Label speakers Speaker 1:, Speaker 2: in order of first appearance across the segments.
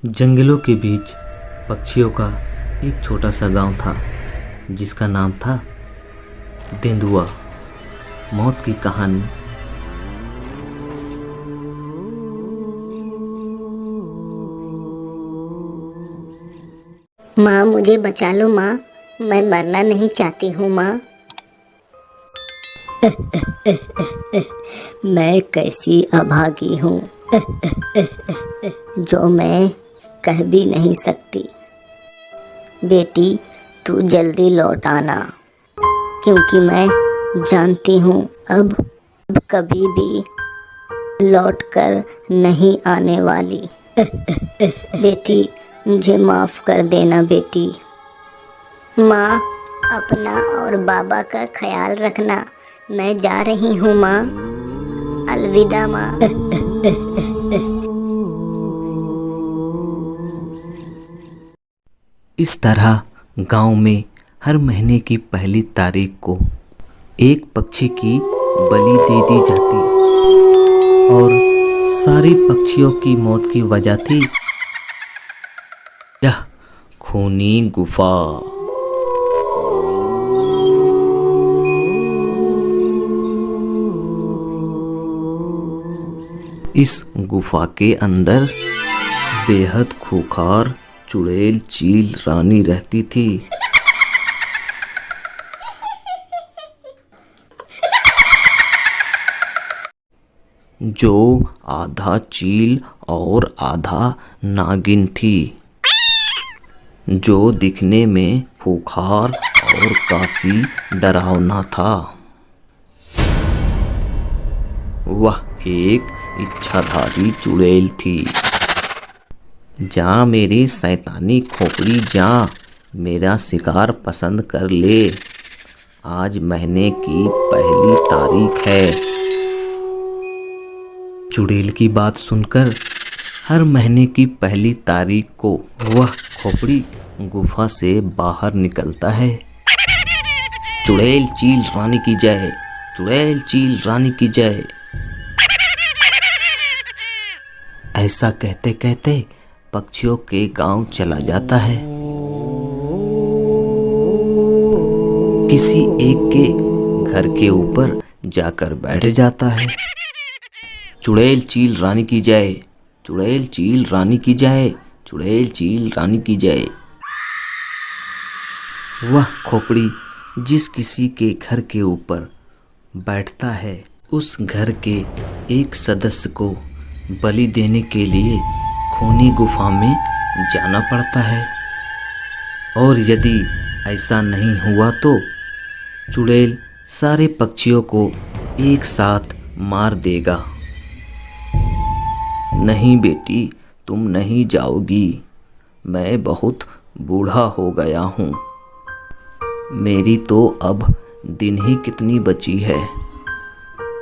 Speaker 1: जंगलों के बीच पक्षियों का एक छोटा सा गांव था जिसका नाम था तेंदुआ। मौत की कहानी।
Speaker 2: माँ, मुझे बचा लो माँ, मैं मरना नहीं चाहती हूँ माँ। मैं कैसी अभागी हूँ जो मैं कह भी नहीं सकती। बेटी, तू जल्दी लौट आना, क्योंकि मैं जानती हूँ अब कभी भी लौट कर नहीं आने वाली। बेटी, मुझे माफ़ कर देना बेटी। माँ, अपना और बाबा का ख्याल रखना। मैं जा रही हूँ माँ। अलविदा माँ।
Speaker 1: इस तरह गांव में हर महीने की पहली तारीख को एक पक्षी की बलि दे दी जाती और सारे पक्षियों की मौत की वजह थी यह खूनी गुफा। इस गुफा के अंदर बेहद खूंखार चुड़ैल चील रानी रहती थी। जो आधा चील और आधा नागिन थी, जो दिखने में खूंखार और काफी डरावना था। वह एक इच्छाधारी चुड़ैल थी। जा मेरी शैतानी खोपड़ी जा, मेरा शिकार पसंद कर ले। आज महीने की पहली तारीख है। चुड़ैल की बात सुनकर हर महीने की पहली तारीख को वह खोपड़ी गुफा से बाहर निकलता है। चुड़ैल चील रानी की जय, चुड़ैल चील रानी की जय। ऐसा कहते कहते पक्षियों के गांव चला जाता है। किसी एक के घर के ऊपर जाकर बैठ जाता है। चुड़ैल चील रानी की जय, चुड़ैल चील रानी की जय, चुड़ैल चील रानी की जय। वह खोपड़ी जिस किसी के घर के ऊपर बैठता है, उस घर के एक सदस्य को बलि देने के लिए खूनी गुफा में जाना पड़ता है। और यदि ऐसा नहीं हुआ तो चुड़ैल सारे पक्षियों को एक साथ मार देगा। नहीं बेटी, तुम नहीं जाओगी। मैं बहुत बूढ़ा हो गया हूँ। मेरी तो अब दिन ही कितनी बची है।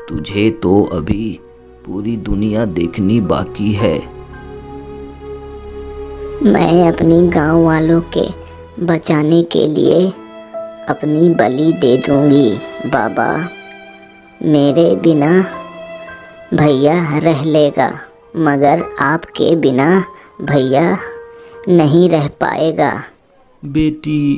Speaker 1: तुझे तो अभी पूरी दुनिया देखनी बाकी है।
Speaker 2: मैं अपनी गांव वालों के बचाने के लिए अपनी बलि दे दूंगी बाबा। मेरे बिना भैया रह लेगा, मगर आपके बिना भैया नहीं रह पाएगा।
Speaker 1: बेटी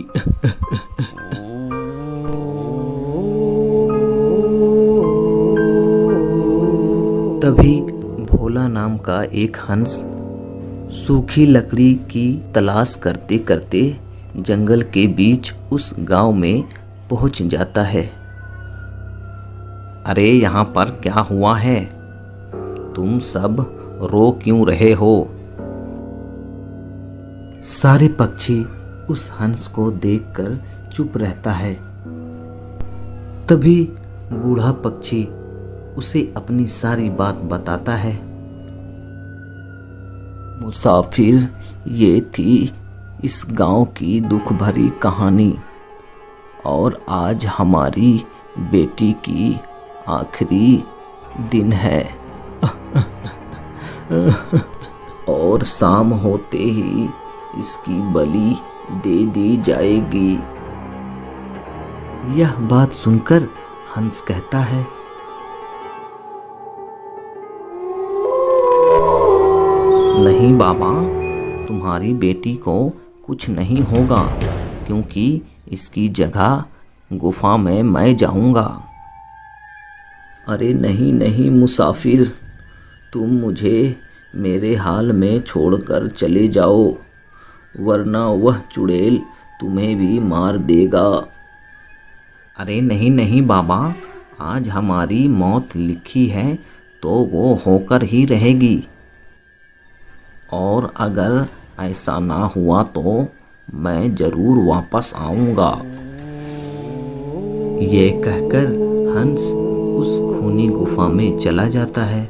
Speaker 1: तभी भोला नाम का एक हंस सूखी लकड़ी की तलाश करते करते जंगल के बीच उस गांव में पहुंच जाता है। अरे यहाँ पर क्या हुआ है? तुम सब रो क्यों रहे हो? सारे पक्षी उस हंस को देखकर चुप रहता है। तभी बूढ़ा पक्षी उसे अपनी सारी बात बताता है। मुसाफिर, ये थी इस गांव की दुख भरी कहानी और आज हमारी बेटी की आखिरी दिन है। और शाम होते ही इसकी बलि दे दी जाएगी। यह बात सुनकर हंस कहता है, नहीं बाबा, तुम्हारी बेटी को कुछ नहीं होगा, क्योंकि इसकी जगह गुफा में मैं जाऊंगा। अरे नहीं नहीं मुसाफिर, तुम मुझे मेरे हाल में छोड़कर चले जाओ, वरना वह चुड़ैल तुम्हें भी मार देगा। अरे नहीं नहीं बाबा, आज हमारी मौत लिखी है तो वो होकर ही रहेगी, और अगर ऐसा ना हुआ तो मैं ज़रूर वापस आऊँगा। ये कहकर हंस उस खूनी गुफा में चला जाता है।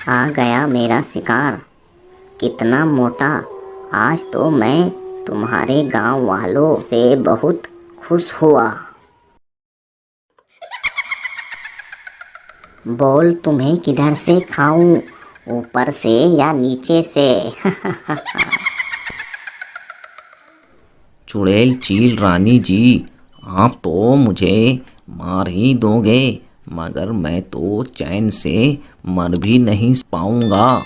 Speaker 2: आ गया मेरा शिकार, कितना मोटा। आज तो मैं तुम्हारे गांव वालों से बहुत खुश हुआ। बोल तुम्हें किधर से खाऊं, ऊपर से या नीचे से?
Speaker 1: चुड़ैल चील रानी जी, आप तो मुझे मार ही दोगे, मगर मैं तो चैन से मर भी नहीं पाऊंगा,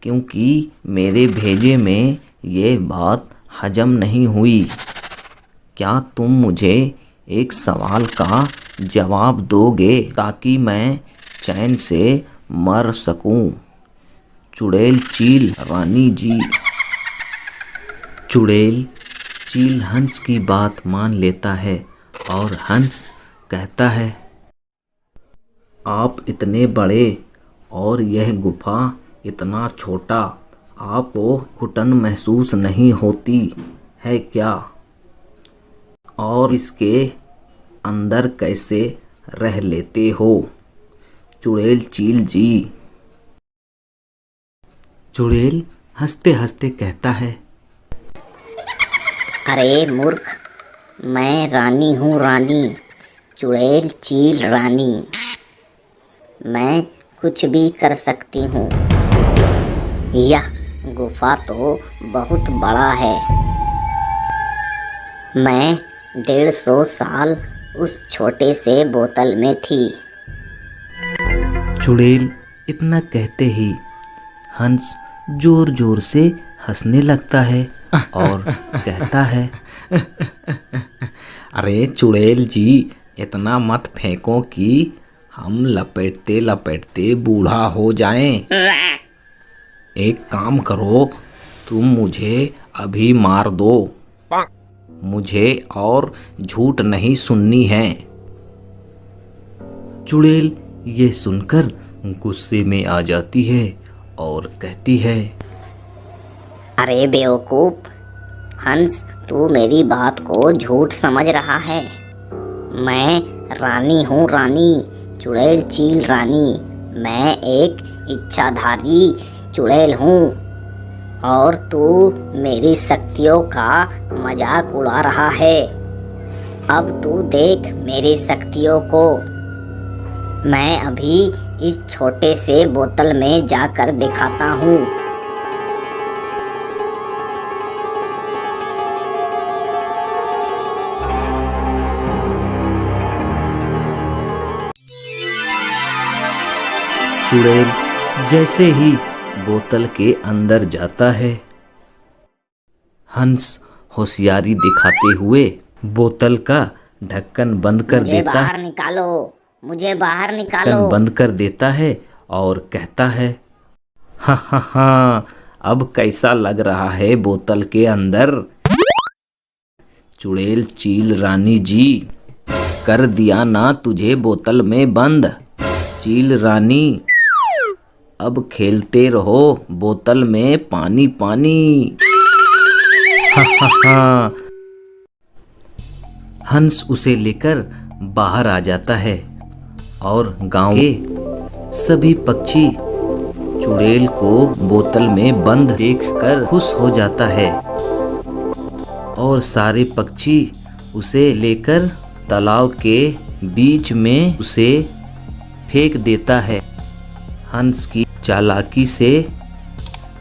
Speaker 1: क्योंकि मेरे भेजे में ये बात हजम नहीं हुई। क्या तुम मुझे एक सवाल का जवाब दोगे ताकि मैं चैन से मर सकूं? चुड़ैल चील रानी जी। चुड़ैल चील हंस की बात मान लेता है और हंस कहता है, आप इतने बड़े और यह गुफा इतना छोटा, आपको घुटन महसूस नहीं होती है क्या? और इसके अंदर कैसे रह लेते हो चुड़ैल चील जी? चुड़ैल हंसते हंसते कहता है,
Speaker 2: अरे मूर्ख, मैं रानी हूँ, रानी, चुड़ैल चील रानी। मैं कुछ भी कर सकती हूँ। यह गुफा तो बहुत बड़ा है। मैं 150 साल उस छोटे से बोतल में थी।
Speaker 1: चुड़ैल इतना कहते ही हंस जोर जोर से हंसने लगता है और कहता है, अरे चुड़ैल जी, इतना मत फेंको कि हम लपेटते लपेटते बूढ़ा हो जाएं। एक काम करो, तुम मुझे अभी मार दो, मुझे और झूठ नहीं सुननी है। चुड़ैल ये सुनकर गुस्से में आ जाती है और कहती है,
Speaker 2: अरे बेवकूफ हंस, तू मेरी बात को झूठ समझ रहा है। मैं रानी हूँ, रानी, चुड़ैल चील रानी। मैं एक इच्छाधारी चुड़ैल हूँ और तू मेरी शक्तियों का मजाक उड़ा रहा है। अब तू देख मेरी शक्तियों को। मैं अभी इस छोटे से बोतल में जाकर दिखाता हूँ।
Speaker 1: चुड़ैल जैसे ही बोतल के अंदर जाता है, हंस होशियारी दिखाते हुए बोतल का ढक्कन बंद कर देता है।
Speaker 2: बाहर निकालो, मुझे बाहर निकालो।
Speaker 1: ढक्कन बंद कर देता है और कहता है, हा हा हा, अब कैसा लग रहा है बोतल के अंदर? चुड़ैल चील रानी जी, कर दिया ना तुझे बोतल में बंद। चील रानी, अब खेलते रहो बोतल में पानी पानी। हा हा हा। हंस उसे लेकर बाहर आ जाता है और गांव के सभी पक्षी चुड़ैल को बोतल में बंद देखकर खुश हो जाता है और सारे पक्षी उसे लेकर तालाब के बीच में उसे फेंक देता है। हंस की चालाकी से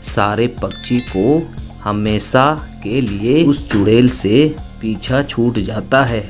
Speaker 1: सारे पक्षी को हमेशा के लिए उस चुड़ैल से पीछा छूट जाता है।